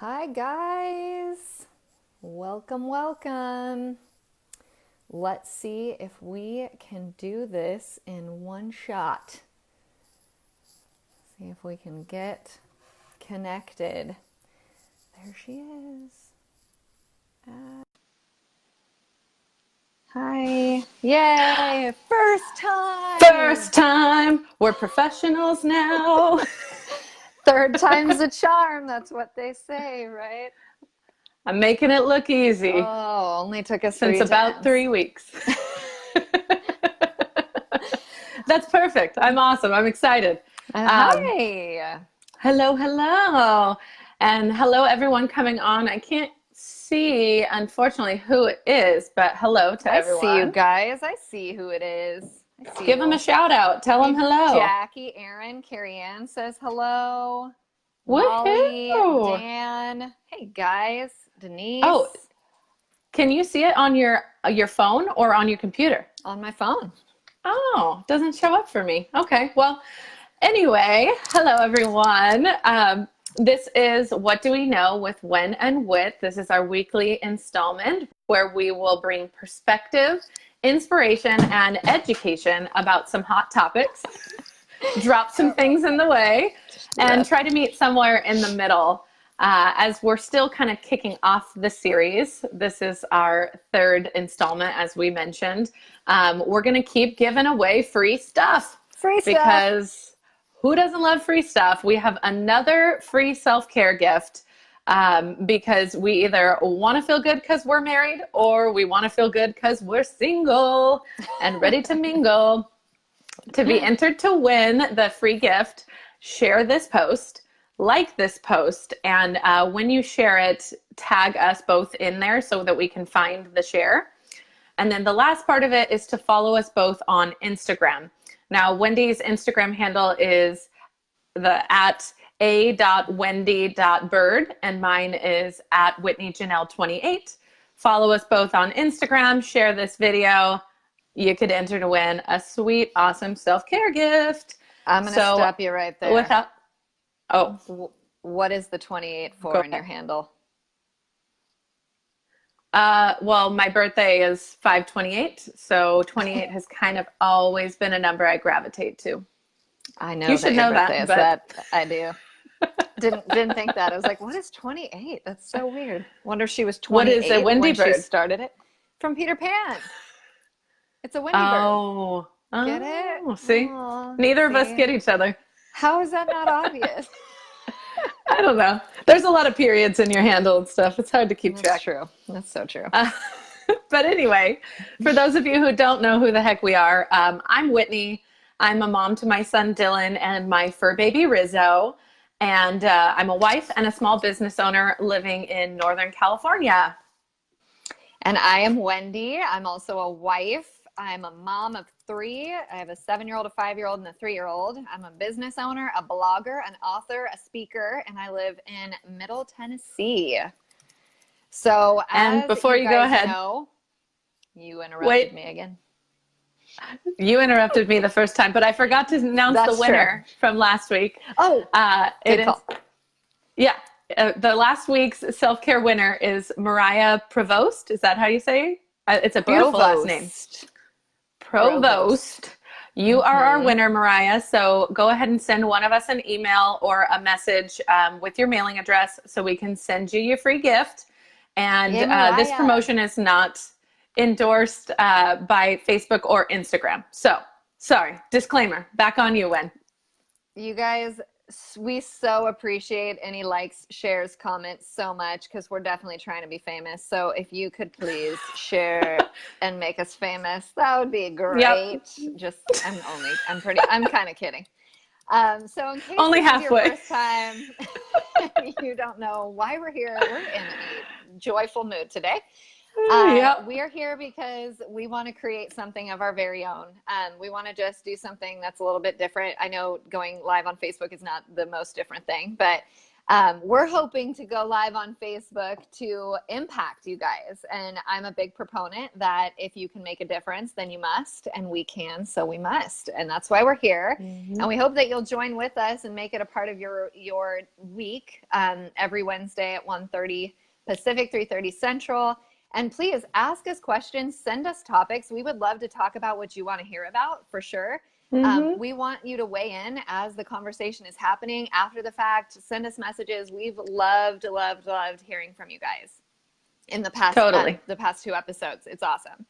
Hi, guys. Welcome, welcome. Let's see if we can do this in one shot. See if we can get connected. There she is. Hi. Yay. First time. First time. We're professionals now. Third time's a charm. That's what they say, right? I'm making it look easy Oh, only took us since three about times. 3 weeks. That's perfect. I'm awesome. I'm excited. Hi. Hello, hello. And hello, everyone coming on. I can't see, unfortunately, who it is, but hello to I see you everyone. guys. I see who it is. I see Give them a you. shout out. Tell them hello. Jackie, Aaron, Carrie Ann says hello. Molly, Woohoo! Dan. Hey guys. Oh, Denise. can you see it on your phone or on your computer? On my phone. Oh, doesn't show up for me. Okay. Well, anyway, hello everyone. This is What Do We Know with Wen and Wit. This is our weekly installment where we will bring perspective, inspiration, and education about some hot topics, drop some things in the way, and try to meet somewhere in the middle. As we're still kind of kicking off the series, this is our third installment, as we mentioned. We're going to keep giving away free stuff. Free stuff. Because who doesn't love free stuff? We have another free self-care gift because we either want to feel good because we're married or we want to feel good because we're single and ready to mingle. To be entered to win the free gift, share this post, like this post, and when you share it, tag us both in there so that we can find the share. And then the last part of it is to follow us both on Instagram. Now, Wendy's Instagram handle is the at a.wendy.bird, and mine is at WhitneyJanelle28. Follow us both on Instagram, share this video. You could enter to win a sweet, awesome self-care gift. I'm going to stop you right there. What is the 28 for in your handle? Well, my birthday is 5/28, so 28 has kind of always been a number I gravitate to. I know you that should your know birthday that, is but that. I do. Didn't think that. I was like, what is 28? That's so weird. Wonder if she was what is a 28 Wendy when she bird? started it. From Peter Pan. It's a Wendy bird. Oh, Get it? See? Oh, Neither of us see? get each other. How is that not obvious? I don't know. There's a lot of periods in your handle and stuff. It's hard to keep track. That's true. That's so true. But anyway, for those of you who don't know who the heck we are, I'm Whitney. I'm a mom to my son Dylan and my fur baby Rizzo. And I'm a wife and a small business owner living in Northern California. And I am Wendy. I'm also a wife. I'm a mom of 3. I have a 7-year-old, a 5-year-old, and a 3-year-old. I'm a business owner, a blogger, an author, a speaker, and I live in Middle Tennessee. So, And as before you go ahead, you interrupted me again. You interrupted me the first time, but I forgot to announce the winner from last week. Oh, good call. Yeah. The last week's self-care winner is Mariah Provost. Is that how you say it? It's a beautiful last name. Provost. You are our winner, Mariah. So go ahead and send one of us an email or a message with your mailing address so we can send you your free gift. And this promotion is not endorsed by Facebook or Instagram. So, sorry, disclaimer. Back on you, Wen. You guys, we so appreciate any likes, shares, comments so much because we're definitely trying to be famous. So if you could please share and make us famous, that would be great. Yep. I'm kind of kidding. So in case only this halfway. is your first time, you don't know why we're here. We're in a joyful mood today. We are here because we want to create something of our very own. We want to just do something that's a little bit different. I know going live on Facebook is not the most different thing, but We're hoping to go live on Facebook to impact you guys. And I'm a big proponent that if you can make a difference, then you must, and we can, so we must. And that's why we're here. And we hope that you'll join with us and make it a part of your week every Wednesday at 1:30 Pacific, 3:30 Central. And please ask us questions, send us topics. We would love to talk about what you want to hear about, for sure. We want you to weigh in as the conversation is happening after the fact. Send us messages. We've loved hearing from you guys in the past, the past 2 episodes. It's awesome.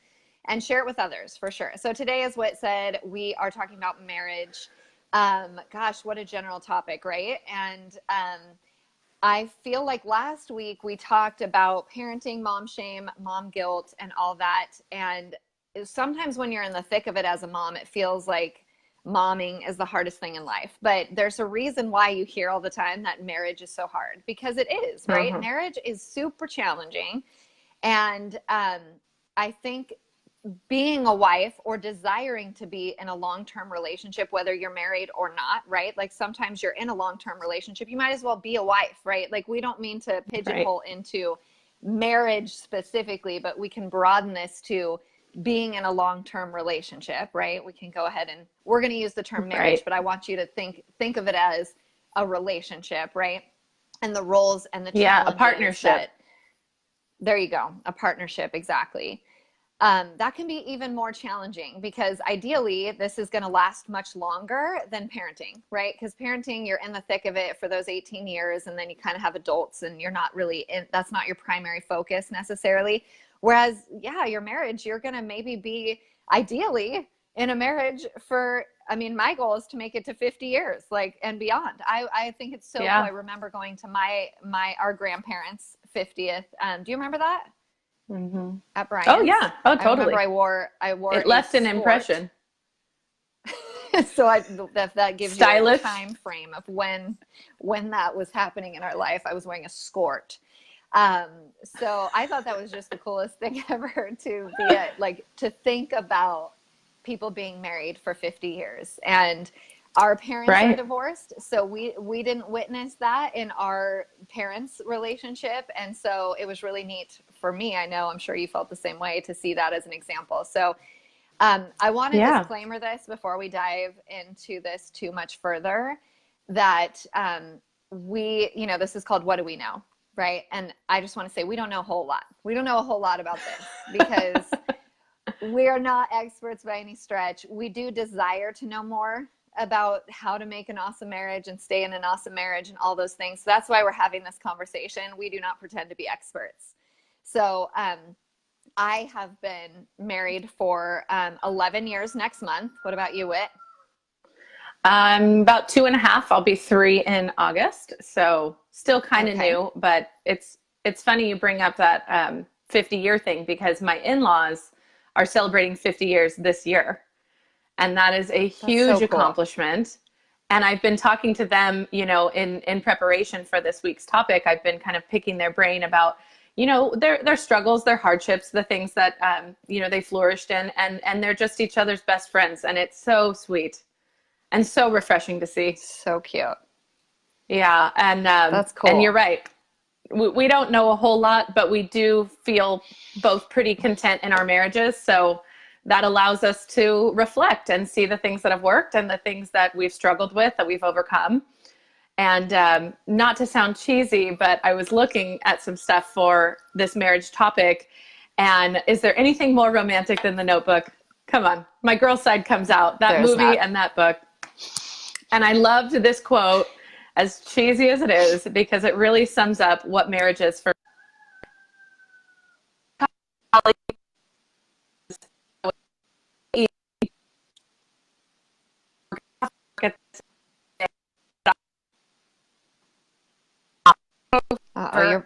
And share it with others, for sure. So today, as Whit said, we are talking about marriage. Gosh, what a general topic, right? And I feel like last week we talked about parenting, mom shame, mom guilt, and all that. And sometimes when you're in the thick of it as a mom, it feels like momming is the hardest thing in life. But there's a reason why you hear all the time that marriage is so hard, because it is, right? Marriage is super challenging. And I think being a wife or desiring to be in a long-term relationship, whether you're married or not, right? Like sometimes you're in a long-term relationship, you might as well be a wife, right? Like we don't mean to pigeonhole into marriage specifically, but we can broaden this to being in a long-term relationship, right? We can go ahead and we're going to use the term marriage, but I want you to think of it as a relationship, right? And the roles and the challenges. A partnership. There you go. A partnership. Exactly. That can be even more challenging because ideally this is going to last much longer than parenting, right? Because parenting, you're in the thick of it for those 18 years and then you kind of have adults and you're not really that's not your primary focus necessarily. Whereas, your marriage, you're going to maybe be ideally in a marriage for, my goal is to make it to 50 years, like, and beyond. I think it's so cool. I remember going to our grandparents' 50th. Do you remember that? At Brian's? Oh yeah. Oh, totally. I wore it left an impression. So that gives you a time frame of when that was happening in our life. I was wearing a skirt. So I thought that was just the coolest thing ever to be to think about people being married for 50 years. And our parents are divorced, so we didn't witness that in our parents' relationship. And so it was really neat for me. I'm sure you felt the same way, to see that as an example. So I want to disclaimer this before we dive into this too much further, that this is called What Do We Know? Right. And I just want to say, we don't know a whole lot. We don't know a whole lot about this because we are not experts by any stretch. We do desire to know more about how to make an awesome marriage and stay in an awesome marriage and all those things. So that's why we're having this conversation. We do not pretend to be experts. So I have been married for 11 years next month. What about you, Whit? I'm about 2.5. I'll be 3 in August. So still kind of new, but it's funny you bring up that 50-year thing, because my in-laws are celebrating 50 years this year. And that is a huge accomplishment. And I've been talking to them, in preparation for this week's topic. I've been kind of picking their brain about, their struggles, their hardships, the things that, they flourished in, and they're just each other's best friends. And it's so sweet and so refreshing to see. So cute. Yeah. And that's cool. And you're right. We don't know a whole lot, but we do feel both pretty content in our marriages. So that allows us to reflect and see the things that have worked and the things that we've struggled with, that we've overcome. And not to sound cheesy, but I was looking at some stuff for this marriage topic. And is there anything more romantic than The Notebook? Come on. My girl side comes out. There's movie not. And that book. And I loved this quote, as cheesy as it is, because it really sums up what marriage is for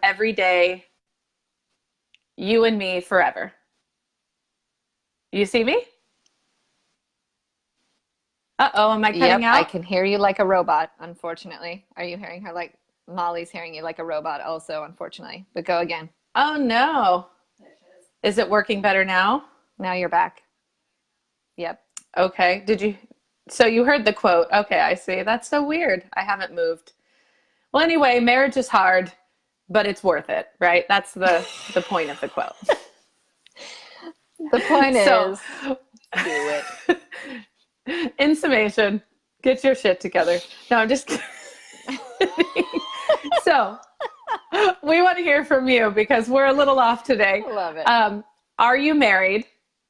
every day, you and me forever. You see me? Uh-oh, am I cutting out? I can hear you like a robot, unfortunately. Are you hearing her like Molly's hearing you like a robot also, unfortunately? But go again. Oh, no. Is it working better now? Now you're back. Yep. Okay. So you heard the quote. Okay, I see. That's so weird. I haven't moved. Well, anyway, marriage is hard, but it's worth it, right? That's the point of the quote. The point So, is, do it. in summation, get your shit together. No, I'm just kidding. So, we want to hear from you because we're a little off today. Love it. Are you married?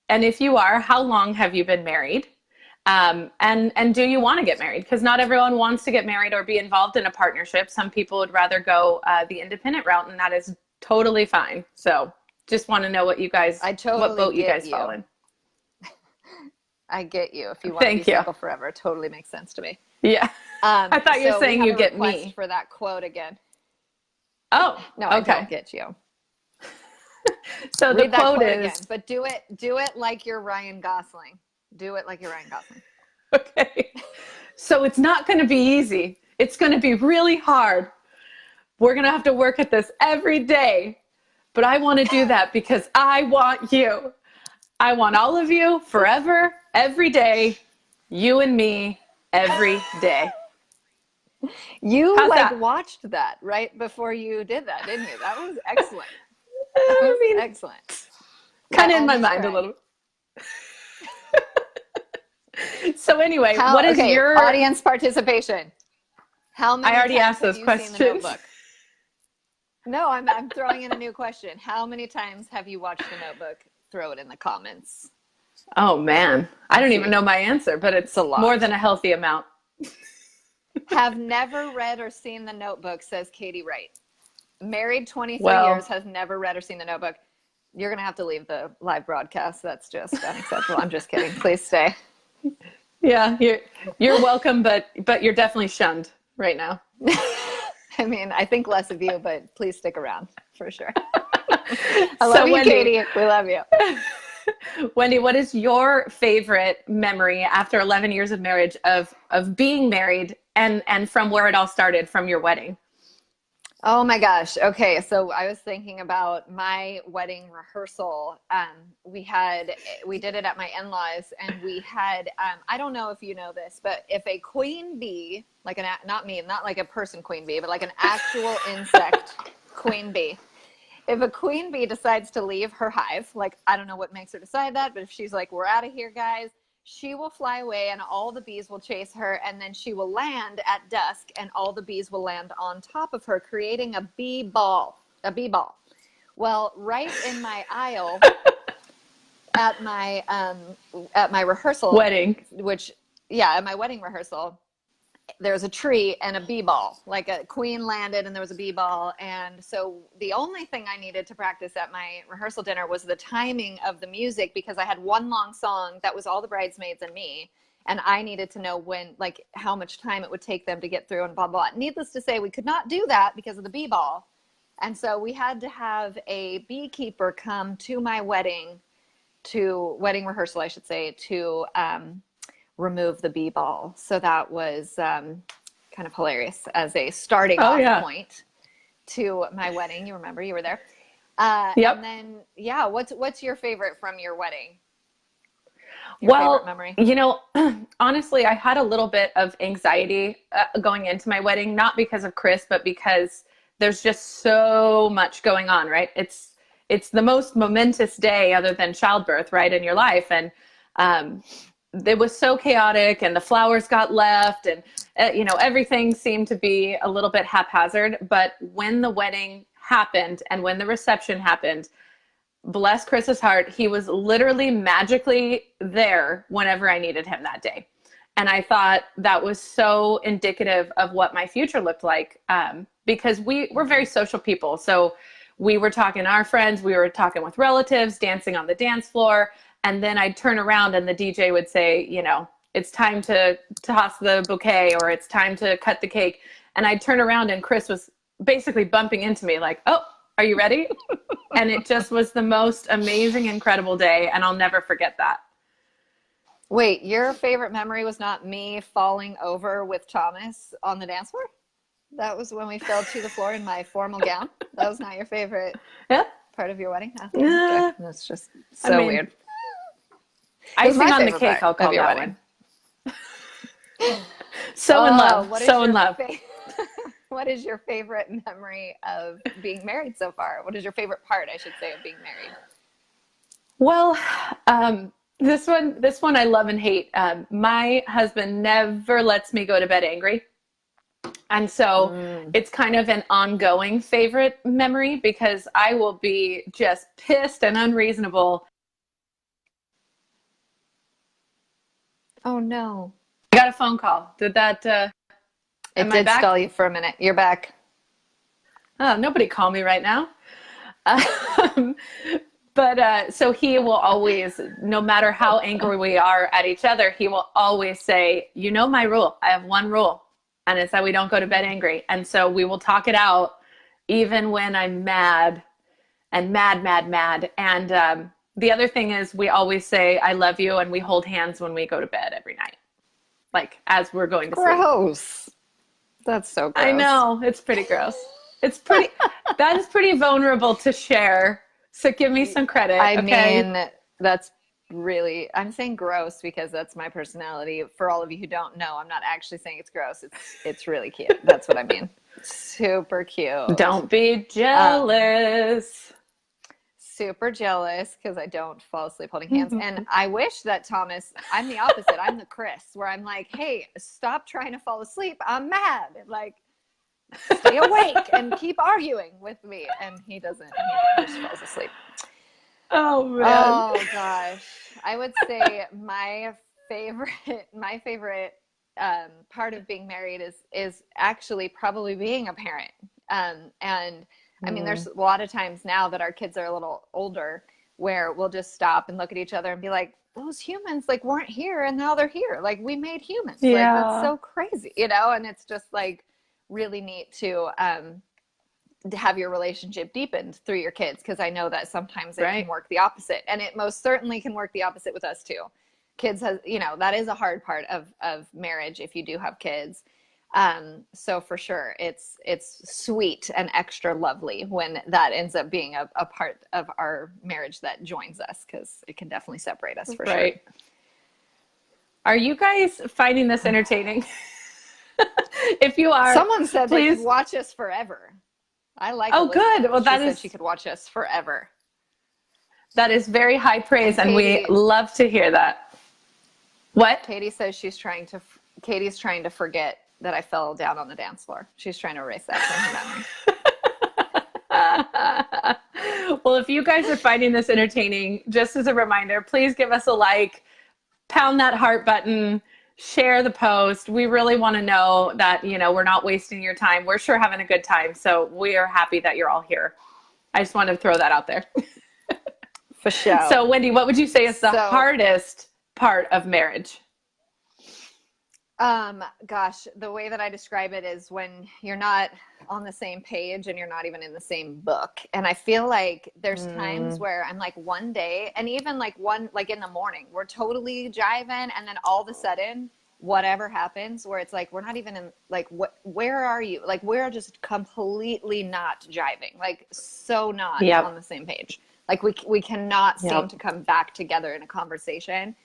And if you are, how long have you been married? And do you want to get married? Because not everyone wants to get married or be involved in a partnership. Some people would rather go the independent route, and that is totally fine. So just want to know what you guys, what boat you guys fall in. I get you. If you want to be single forever, it totally makes sense to me. Yeah. I thought you were saying you get me. For that quote again. Oh, no, I don't get you. So Read the quote is, again, but do it like you're Ryan Gosling. Do it like you're Ryan Gosling. Okay. So it's not going to be easy. It's going to be really hard. We're going to have to work at this every day. But I want to do that because I want you. I want all of you forever, every day, you and me every day. You watched that right before you did that, didn't you? That was excellent. Excellent. Kind of in my mind a little. So anyway, what is your audience participation? How many? I already asked those questions. No, I'm throwing in a new question. How many times have you watched The Notebook? Throw it in the comments. Oh man, I don't even know my answer, but it's a lot. More than a healthy amount. Have never read or seen The Notebook, says Katie Wright. Married 23 years, has never read or seen The Notebook. You're going to have to leave the live broadcast. That's just unacceptable. I'm just kidding. Please stay. Yeah, you're welcome, but you're definitely shunned right now. I mean, I think less of you, but please stick around for sure. I love you, Wendy. Katie. We love you. Wendy, what is your favorite memory after 11 years of marriage of being married and from where it all started, from your wedding? Oh my gosh. Okay. So I was thinking about my wedding rehearsal. We did it at my in-laws, and we had, I don't know if you know this, but if a queen bee, like not like a person queen bee, but like an actual insect queen bee, if a queen bee decides to leave her hive, like, I don't know what makes her decide that, but if she's like, we're out of here, guys, she will fly away and all the bees will chase her, and then she will land at dusk and all the bees will land on top of her, creating a bee ball. Well, right in my aisle at my rehearsal wedding, at my wedding rehearsal, there's a tree and a bee ball, like a queen landed and there was a bee ball. And so the only thing I needed to practice at my rehearsal dinner was the timing of the music, because I had one long song that was all the bridesmaids and me. And I needed to know how much time it would take them to get through and blah, blah. Needless to say, we could not do that because of the bee ball. And so we had to have a beekeeper come to my wedding rehearsal, I should say, to, remove the bee ball. So that was kind of hilarious as a starting off point to my wedding. You remember, you were there. Yep. And then, what's your favorite from your wedding? Favorite memory? Honestly, I had a little bit of anxiety going into my wedding, not because of Chris, but because there's just so much going on, right? It's the most momentous day other than childbirth, right, in your life. And it was so chaotic, and the flowers got left, and everything seemed to be a little bit haphazard. But when the wedding happened and when the reception happened, bless Chris's heart, he was literally magically there whenever I needed him that day. And I thought that was so indicative of what my future looked like, because we're very social people. So we were talking to our friends, we were talking with relatives, dancing on the dance floor. And then I'd turn around and the DJ would say, it's time to toss the bouquet, or it's time to cut the cake. And I'd turn around and Chris was basically bumping into me like, oh, are you ready? And it just was the most amazing, incredible day. And I'll never forget that. Wait, your favorite memory was not me falling over with Thomas on the dance floor? That was when we fell to the floor in my formal gown? That was not your favorite part of your wedding? Oh, okay. That's just weird. Icing on the cake, I'll call that one. So in love. what is your favorite memory of being married so far? What is your favorite part, I should say, of being married? Well, this one I love and hate. My husband never lets me go to bed angry. And so it's kind of an ongoing favorite memory because I will be just pissed and unreasonable. Oh no. I got a phone call. Did that, It am I did back? stall you for a minute. You're back. Oh, nobody call me right now. Um, but so he will always, no matter how angry we are at each other, he will always say, you know my rule. I have one rule, and it's that we don't go to bed angry. And so we will talk it out even when I'm mad and mad, mad, mad. And the other thing is we always say, I love you, and we hold hands when we go to bed every night, like as we're going to sleep. Gross. That's so gross. I know, it's pretty gross. It's pretty, that is pretty vulnerable to share. So give me some credit. I okay? mean, that's really, I'm saying gross because that's my personality. For all of you who don't know, I'm not actually saying it's gross. It's really cute. That's what I mean. Super cute. Don't be jealous. Super jealous because I don't fall asleep holding hands. And I wish that Thomas, I'm the opposite. I'm the Chris, where I'm like, hey, stop trying to fall asleep. I'm mad. Like, stay awake and keep arguing with me. And he doesn't. He just falls asleep. Oh man. Oh gosh. I would say my favorite part of being married is actually probably being a parent. And I mean, there's a lot of times now that our kids are a little older where we'll just stop and look at each other and be like, those humans like weren't here and now they're here. Like we made humans. Yeah. Like that's so crazy, you know? And it's just like really neat to have your relationship deepened through your kids. Cause I know that sometimes it can work the opposite, and it most certainly can work the opposite with us too. Kids has, you know, that is a hard part of marriage if you do have kids. So for sure, it's sweet and extra lovely when that ends up being a part of our marriage that joins us, because it can definitely separate us for sure. Are you guys finding this entertaining? If you are, someone said please they could watch us forever. I like. Oh, Elizabeth. good. Well, she said she could watch us forever. That is very high praise, and we love to hear that. What? Katie says Katie's trying to forget that I fell down on the dance floor. She's trying to erase that from her memory. Well, if you guys are finding this entertaining, just as a reminder, please give us a like, pound that heart button, share the post. We really want to know that, you know, we're not wasting your time. We're sure having a good time. So we are happy that you're all here. I just wanted to throw that out there. For sure. So Wendy, what would you say is the hardest part of marriage? Gosh, the way that I describe it is when you're not on the same page and you're not even in the same book. And I feel like there's times where I'm like one day, and even like in the morning, we're totally jiving, and then all of a sudden, whatever happens, where it's like we're not even in like where are you? Like we're just completely not jiving, like so not on the same page. Like we cannot seem to come back together in a conversation.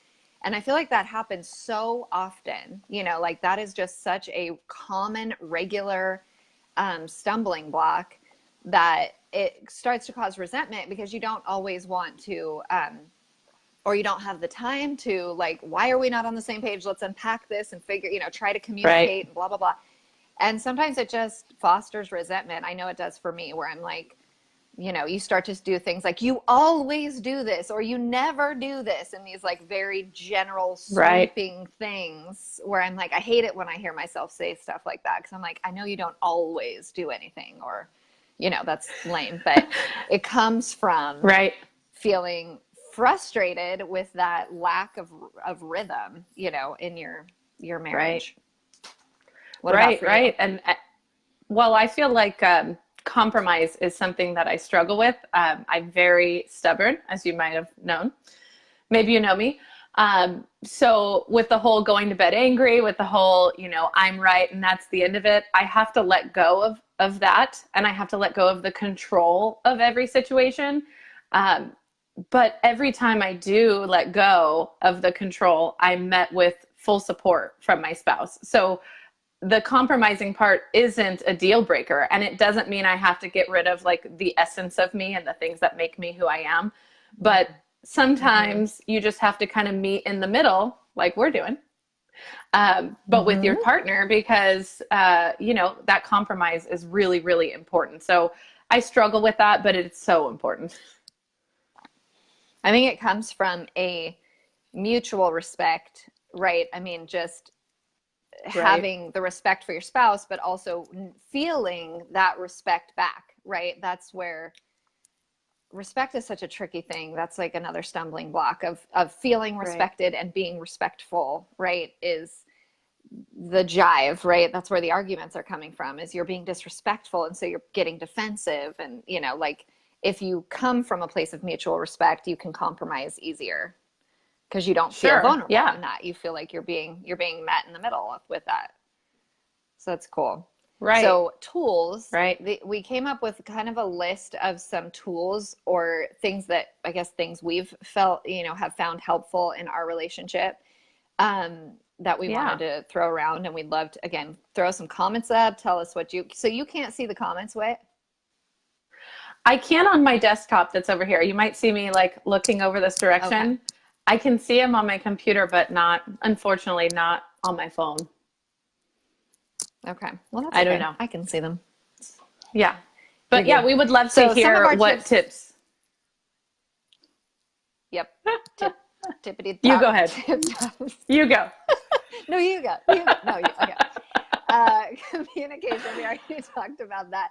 And I feel like that happens so often, you know, like that is just such a common, regular stumbling block that it starts to cause resentment, because you don't always want to, or you don't have the time to, like, why are we not on the same page? Let's unpack this and figure, you know, try to communicate and blah, blah, blah. And sometimes it just fosters resentment. I know it does for me, where I'm like, you know, you start to do things like, you always do this, or you never do this, and these like very general sweeping things, where I'm like, I hate it when I hear myself say stuff like that, because I'm like, I know you don't always do anything, or, you know, that's lame, but it comes from feeling frustrated with that lack of rhythm, you know, in your marriage. What about for you? And well, I feel like compromise is something that I struggle with. I'm very stubborn, as you might have known. Maybe you know me. So with the whole going to bed angry, with the whole, you know, I'm right and that's the end of it, I have to let go of that. And I have to let go of the control of every situation. But every time I do let go of the control, I'm met with full support from my spouse. So the compromising part isn't a deal breaker, and it doesn't mean I have to get rid of like the essence of me and the things that make me who I am. But sometimes you just have to kind of meet in the middle, like we're doing, but with your partner, because you know, that compromise is really, really important. So I struggle with that, but it's so important. I think it comes from a mutual respect, right? I mean, just having the respect for your spouse, but also feeling that respect back, right? That's where respect is such a tricky thing. That's like another stumbling block of feeling respected and being respectful, right? Is the jive, right? That's where the arguments are coming from, is you're being disrespectful. And so you're getting defensive. And, you know, like if you come from a place of mutual respect, you can compromise easier because you don't feel vulnerable in that. You feel like you're being met in the middle with that. So that's cool. Right. So tools, right? We came up with kind of a list of some tools or things that, I guess, things we've felt, you know, have found helpful in our relationship that we wanted to throw around. And we'd love to, again, throw some comments up. Tell us what so you can't see the comments, Whit? I can on my desktop that's over here. You might see me like looking over this direction. Okay. I can see them on my computer, but not, unfortunately, not on my phone. Okay. Well, that's I don't know. I can see them. Yeah. But yeah, we would love to hear what tips. Yep. Tippity top. You go ahead. You go. No, you go. No, you, okay. Communication, we already talked about that.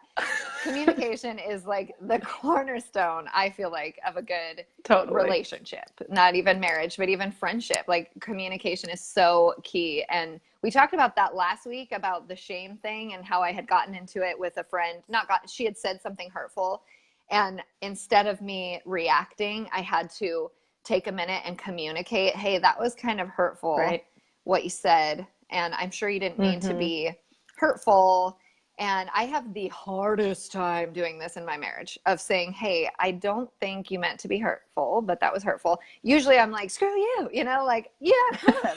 Communication is like the cornerstone, I feel like, of a good relationship. Not even marriage, but even friendship. Like communication is so key. And we talked about that last week, about the shame thing and how I had gotten into it with a friend. She had said something hurtful. And instead of me reacting, I had to take a minute and communicate, hey, that was kind of hurtful, what you said. And I'm sure you didn't mean to be hurtful. And I have the hardest time doing this in my marriage, of saying, hey, I don't think you meant to be hurtful, but that was hurtful. Usually I'm like, screw you, you know, like, yeah,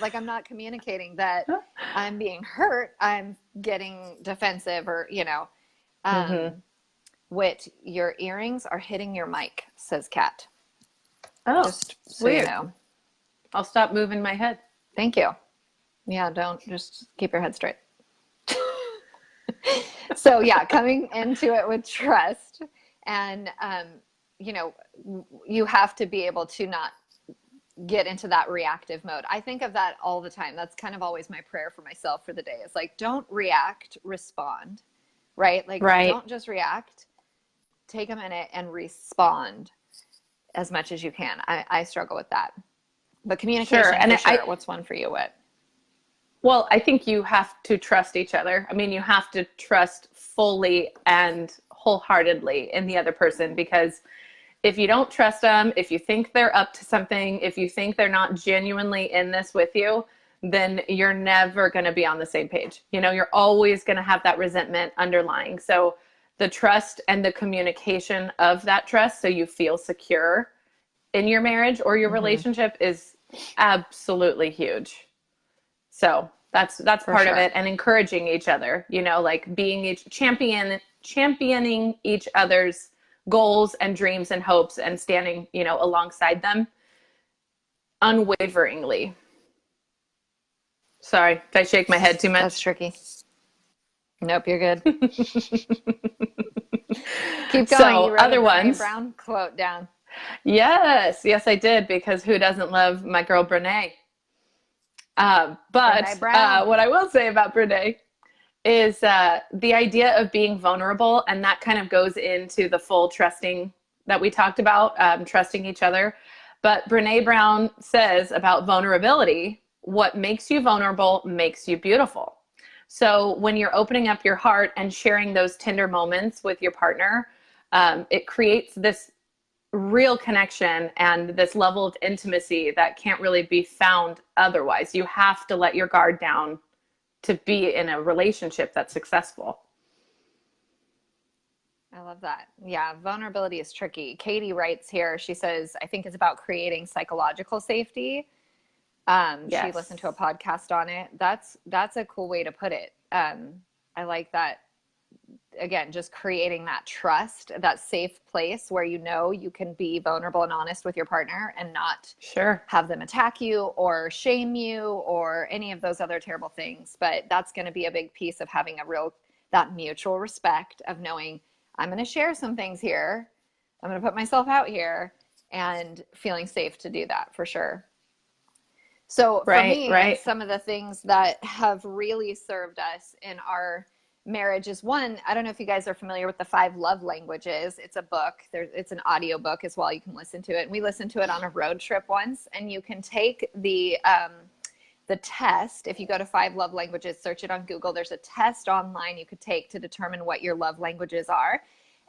like I'm not communicating that I'm being hurt. I'm getting defensive, or, you know, Whit, your earrings are hitting your mic, says Kat. Oh, just so weird. You know. I'll stop moving my head. Thank you. Yeah, don't, just keep your head straight. So yeah, coming into it with trust, and you know, you have to be able to not get into that reactive mode. I think of that all the time. That's kind of always my prayer for myself for the day. It's like, don't react, respond, right? Like, don't just react. Take a minute and respond as much as you can. I struggle with that. But communication, and what's one for you, Whit? Well, I think you have to trust each other. I mean, you have to trust fully and wholeheartedly in the other person, because if you don't trust them, if you think they're up to something, if you think they're not genuinely in this with you, then you're never going to be on the same page. You know, you're always going to have that resentment underlying. So the trust and the communication of that trust, so you feel secure in your marriage or your relationship, is absolutely huge. So that's part of it, and encouraging each other, you know, like being championing each other's goals and dreams and hopes, and standing, you know, alongside them unwaveringly. Sorry, did I shake my head too much? That's tricky. Nope, you're good. Keep going. So, you wrote other a Brené ones. Brown quote down. Yes, I did, because who doesn't love my girl Brené? But what I will say about Brené is the idea of being vulnerable, and that kind of goes into the full trusting that we talked about, trusting each other. But Brené Brown says about vulnerability, what makes you vulnerable makes you beautiful. So when you're opening up your heart and sharing those tender moments with your partner, it creates this real connection and this level of intimacy that can't really be found otherwise. You have to let your guard down to be in a relationship that's successful. I love that. Yeah, vulnerability is tricky. Katie writes here, she says, I think it's about creating psychological safety. She listened to a podcast on it. That's a cool way to put it. I like that. Again, just creating that trust, that safe place where you know you can be vulnerable and honest with your partner and not have them attack you or shame you or any of those other terrible things. But that's going to be a big piece of having that mutual respect of knowing I'm going to share some things here. I'm going to put myself out here and feeling safe to do that for sure. So for me, some of the things that have really served us in our marriage is one, I don't know if you guys are familiar with the 5 love languages. It's a book. It's an audio book as well. You can listen to it. And we listened to it on a road trip once, and you can take the test. If you go to 5 love languages, search it on Google. There's a test online you could take to determine what your love languages are.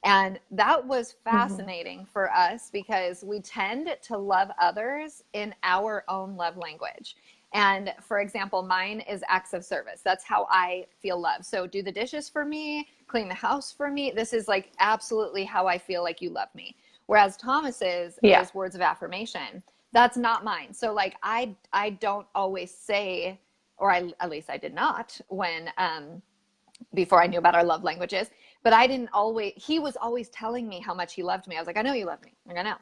And that was fascinating for us because we tend to love others in our own love language. And for example, mine is acts of service. That's how I feel love. So do the dishes for me, clean the house for me. This is like absolutely how I feel like you love me. Whereas Thomas's is words of affirmation. That's not mine. So like I don't always say, or at least I did not when before I knew about our love languages, but he was always telling me how much he loved me. I was like, I know you love me. Like, I know.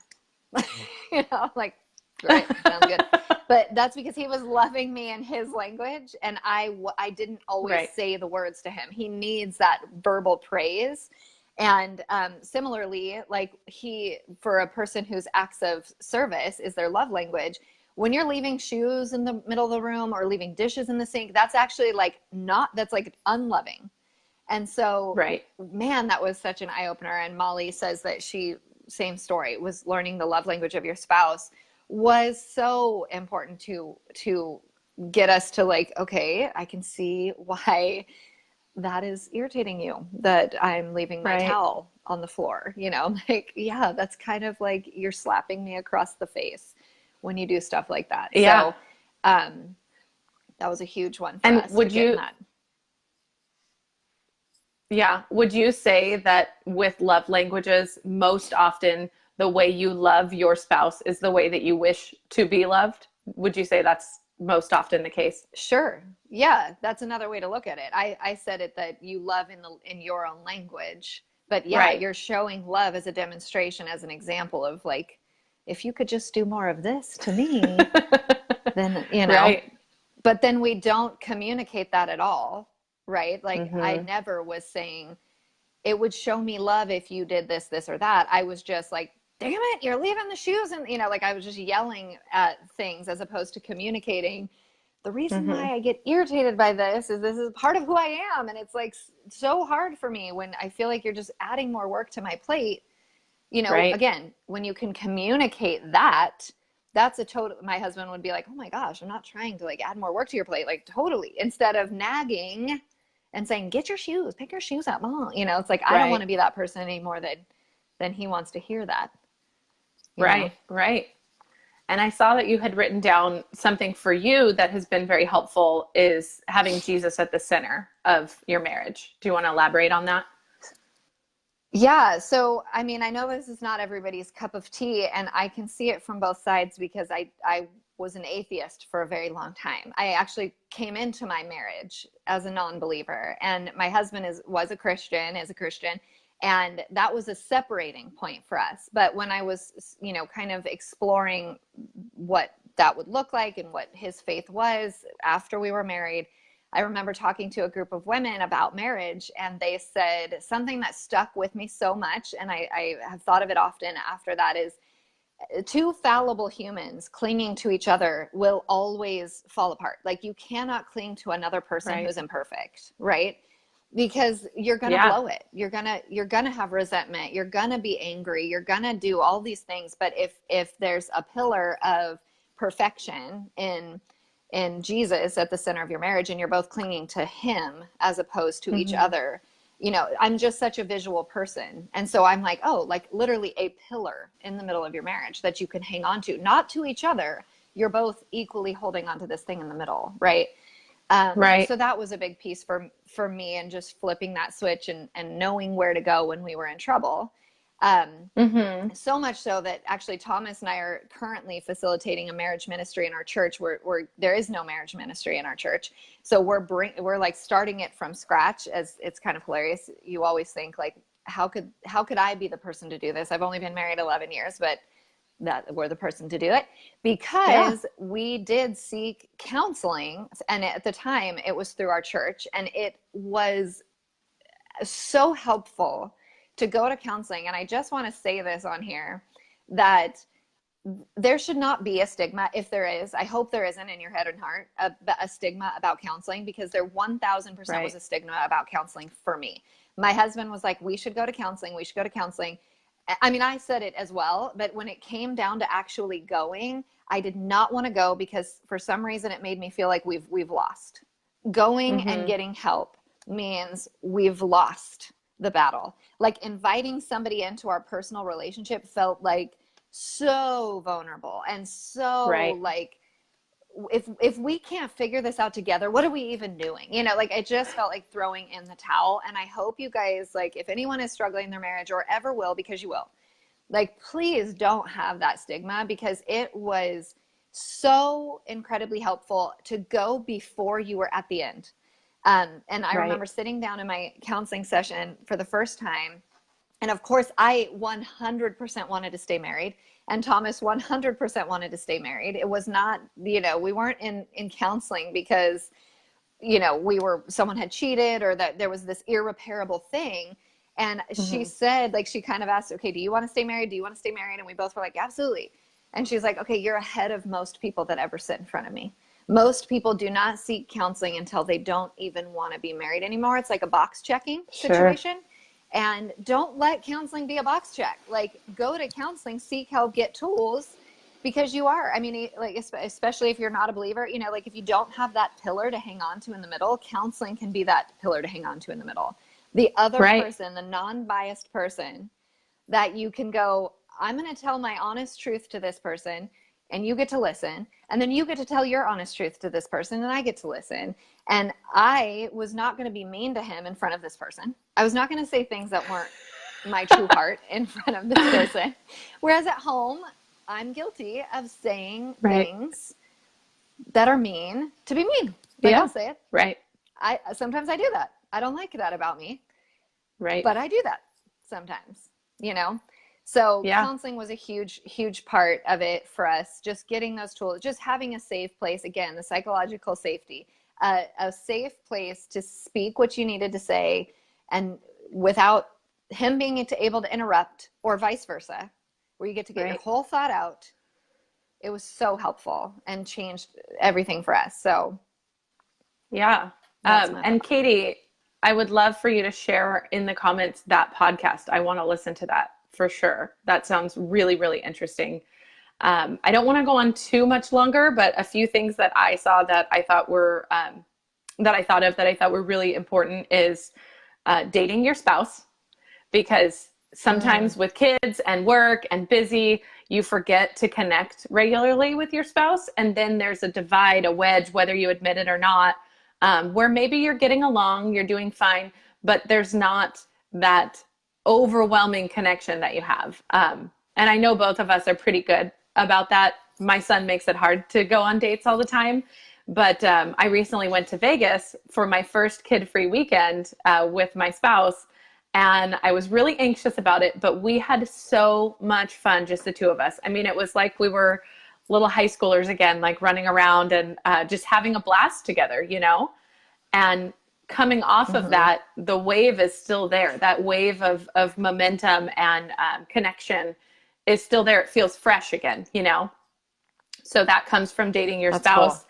You know, like, great, sounds good. But that's because he was loving me in his language, and I didn't always say the words to him. He needs that verbal praise. And similarly, like for a person whose acts of service is their love language, when you're leaving shoes in the middle of the room or leaving dishes in the sink, that's actually that's like unloving. And so, man, that was such an eye opener. And Molly says that same story, was learning the love language of your spouse was so important to get us to like, okay, I can see why that is irritating you, that I'm leaving my towel on the floor, you know, like, yeah, that's kind of like you're slapping me across the face when you do stuff like that. Yeah. So, that was a huge one for us. Would you say that with love languages, most often the way you love your spouse is the way that you wish to be loved? Would you say that's most often the case? Sure. Yeah, that's another way to look at it. I said it that you love in your own language, but you're showing love as a demonstration, as an example of like, if you could just do more of this to me, then, you know, but then we don't communicate that at all. Right. Like I never was saying it would show me love if you did this, this, or that. I was just like, damn it, you're leaving the shoes. And, you know, like I was just yelling at things as opposed to communicating. The reason why I get irritated by this is part of who I am. And it's like so hard for me when I feel like you're just adding more work to my plate. You know, again, when you can communicate that, that's my husband would be like, oh my gosh, I'm not trying to like add more work to your plate. Like totally. Instead of nagging and saying, get your shoes, pick your shoes up, Mom. You know, it's like, I don't want to be that person anymore than he wants to hear that. Right. And I saw that you had written down something for you that has been very helpful is having Jesus at the center of your marriage. Do you want to elaborate on that? Yeah. So, I mean, I know this is not everybody's cup of tea, and I can see it from both sides because I was an atheist for a very long time. I actually came into my marriage as a non-believer, and my husband is a Christian, and that was a separating point for us. But when I was, you know, kind of exploring what that would look like and what his faith was after we were married, I remember talking to a group of women about marriage, and they said something that stuck with me so much, and I have thought of it often after that, is two fallible humans clinging to each other will always fall apart. Like you cannot cling to another person who's imperfect, right? Because you're going to blow it. You're going to have resentment. You're going to be angry. You're going to do all these things. But if there's a pillar of perfection in Jesus at the center of your marriage, and you're both clinging to him as opposed to each other, you know, I'm just such a visual person. And so I'm like, oh, like literally a pillar in the middle of your marriage that you can hang on to, not to each other. You're both equally holding on to this thing in the middle. Right. So that was a big piece for me, and just flipping that switch and knowing where to go when we were in trouble. So much so that actually Thomas and I are currently facilitating a marriage ministry in our church where there is no marriage ministry in our church. So we're like starting it from scratch. As it's kind of hilarious. You always think like, how could I be the person to do this? I've only been married 11 years, but that we're the person to do it because we did seek counseling. And at the time it was through our church, and it was so helpful to go to counseling. And I just want to say this on here, that there should not be a stigma. If there is, I hope there isn't in your head and heart, a stigma about counseling, because there 1000% was a stigma about counseling for me. My husband was like, we should go to counseling. We should go to counseling. I mean, I said it as well, but when it came down to actually going, I did not want to go because for some reason it made me feel like we've lost. Going and getting help means we've lost the battle. Like inviting somebody into our personal relationship felt like so vulnerable and so like, if we can't figure this out together, what are we even doing? You know, like it just felt like throwing in the towel. And I hope you guys, like, if anyone is struggling in their marriage or ever will, because you will, like, please don't have that stigma, because it was so incredibly helpful to go before you were at the end. And I remember sitting down in my counseling session for the first time. And of course, I 100% wanted to stay married. And Thomas 100% wanted to stay married. It was not, you know, we weren't in counseling because, you know, someone had cheated or that there was this irreparable thing. And she said, like, she kind of asked, okay, do you want to stay married? Do you want to stay married? And we both were like, absolutely. And she's like, okay, you're ahead of most people that ever sit in front of me. Most people do not seek counseling until they don't even want to be married anymore. It's like a box checking situation. And don't let counseling be a box check. Like, go to counseling, seek help, get tools, because you are. I mean, like, especially if you're not a believer, you know, like if you don't have that pillar to hang on to in the middle, counseling can be that pillar to hang on to in the middle. The other person, the non-biased person that you can go, I'm going to tell my honest truth to this person, and you get to listen. And then you get to tell your honest truth to this person, and I get to listen. And I was not going to be mean to him in front of this person. I was not going to say things that weren't my true heart in front of this person. Whereas at home, I'm guilty of saying things that are mean to be mean. Like, I'll say it. Sometimes I do that. I don't like that about me. But I do that sometimes, you know? So counseling was a huge, huge part of it for us. Just getting those tools, just having a safe place. Again, the psychological safety, a safe place to speak what you needed to say, and without him being able to interrupt, or vice versa, where you get to get your whole thought out. It was so helpful and changed everything for us. So and Katie, I would love for you to share in the comments that podcast. I want to listen to that for sure. That sounds really, really interesting. I don't want to go on too much longer, but a few things that I saw that I thought were, that I thought were really important is dating your spouse, because sometimes with kids and work and busy, you forget to connect regularly with your spouse. And then there's a divide, a wedge, whether you admit it or not, where maybe you're getting along, you're doing fine, but there's not that overwhelming connection that you have. And I know both of us are pretty good about that. My son makes it hard to go on dates all the time. But I recently went to Vegas for my first kid-free weekend with my spouse. And I was really anxious about it, but we had so much fun, just the two of us. I mean, it was like we were little high schoolers again, like running around and just having a blast together, you know? And coming off of that, the wave is still there. That wave of momentum and connection is still there. It feels fresh again, you know? So that comes from dating your spouse. Cool.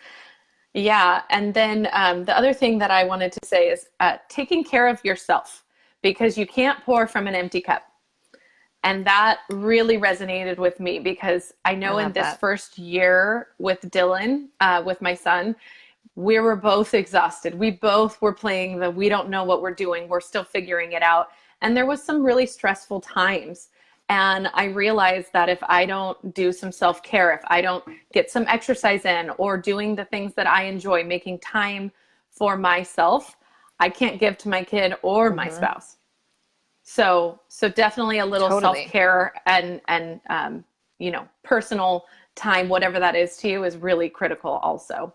Yeah. And then the other thing that I wanted to say is taking care of yourself, because you can't pour from an empty cup. And that really resonated with me, because I know in this first year with Dylan, with my son, we were both exhausted. We both were playing we don't know what we're doing. We're still figuring it out. And there was some really stressful times. And I realized that if I don't do some self-care, if I don't get some exercise in, or doing the things that I enjoy, making time for myself, I can't give to my kid or my spouse. So definitely a little Totally. self-care and personal time, whatever that is to you, is really critical also.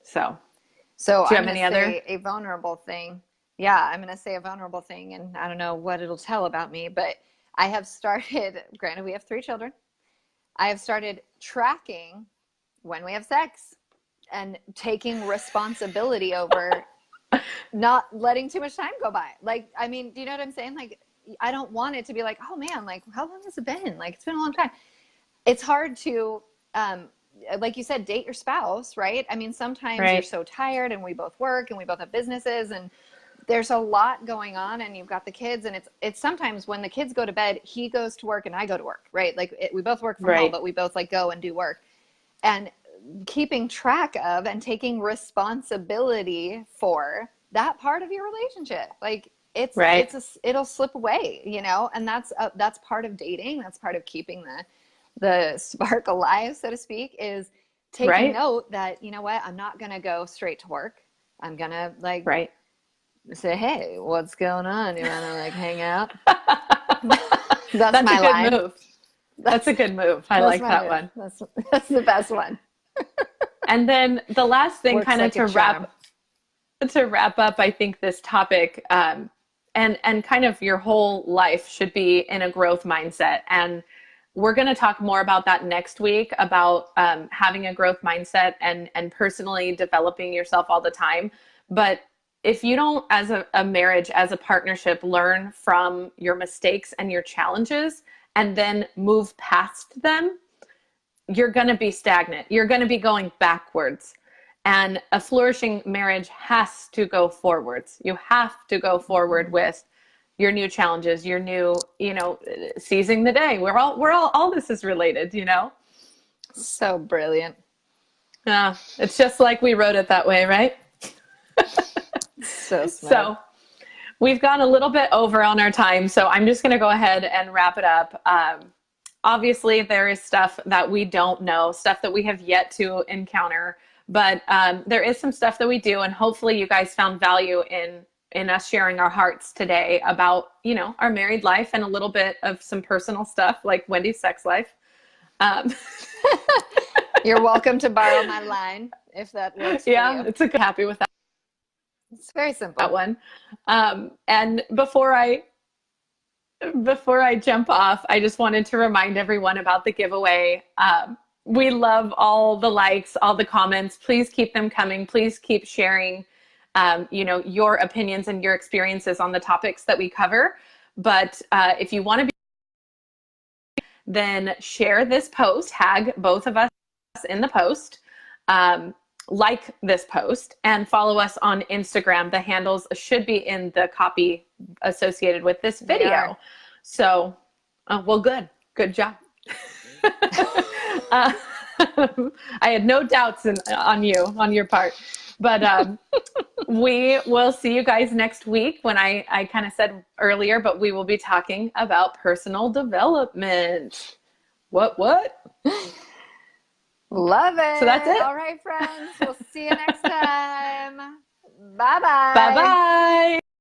So So do you I'm have going any to other? say a vulnerable thing. Yeah, I'm going to say a vulnerable thing, and I don't know what it'll tell about me, but I have started, granted, we have 3 children. I have started tracking when we have sex and taking responsibility over not letting too much time go by. Like, I mean, do you know what I'm saying? Like, I don't want it to be like, oh man, like, how long has it been? Like, it's been a long time. It's hard to, um, like you said, date your spouse, right? I mean, sometimes you're Right. so tired and we both work and we both have businesses and there's a lot going on and you've got the kids and it's sometimes when the kids go to bed, he goes to work and I go to work, right? Like we both work from home, Right. but we both like go and do work. And keeping track of and taking responsibility for that part of your relationship, like Right. it'll slip away, and that's part of dating. That's part of keeping the spark alive, so to speak, is taking Right. note that, you know what, I'm not going to go straight to work. I'm going to like Right. say, hey, what's going on? You want to like hang out? That's That's a my good line. move. That's a good move. I That's like my that move. one. That's the best one. And then the last thing, Works kind of like a charm. to wrap up, I think this topic, and kind of your whole life should be in a growth mindset. And we're going to talk more about that next week, about having a growth mindset and personally developing yourself all the time. But if you don't, as a marriage, as a partnership, learn from your mistakes and your challenges and then move past them, you're going to be stagnant. You're going to be going backwards. And a flourishing marriage has to go forwards. You have to go forward with your new challenges, your new, seizing the day. All this is related. So brilliant. It's just like we wrote it that way, right? So smart. So we've gone a little bit over on our time. So I'm just going to go ahead and wrap it up. Obviously, there is stuff that we don't know, stuff that we have yet to encounter, but there is some stuff that we do, and hopefully you guys found value in us sharing our hearts today about, our married life and a little bit of some personal stuff like Wendy's sex life. You're welcome to borrow my line if that works for Yeah, you. it's a good, happy with that. It's very simple. That one. And before I jump off, I just wanted to remind everyone about the giveaway. We love all the likes, all the comments. Please keep them coming. Please keep sharing, your opinions and your experiences on the topics that we cover. But if you want to then share this post, tag both of us in the post, like this post, and follow us on Instagram. The handles should be in the copy associated with this video. So, well, good job. I had no doubts on your part. But we will see you guys next week when I kind of said earlier, but we will be talking about personal development. What? Love it. So that's it. All right, friends. We'll see you next time. Bye-bye. Bye-bye.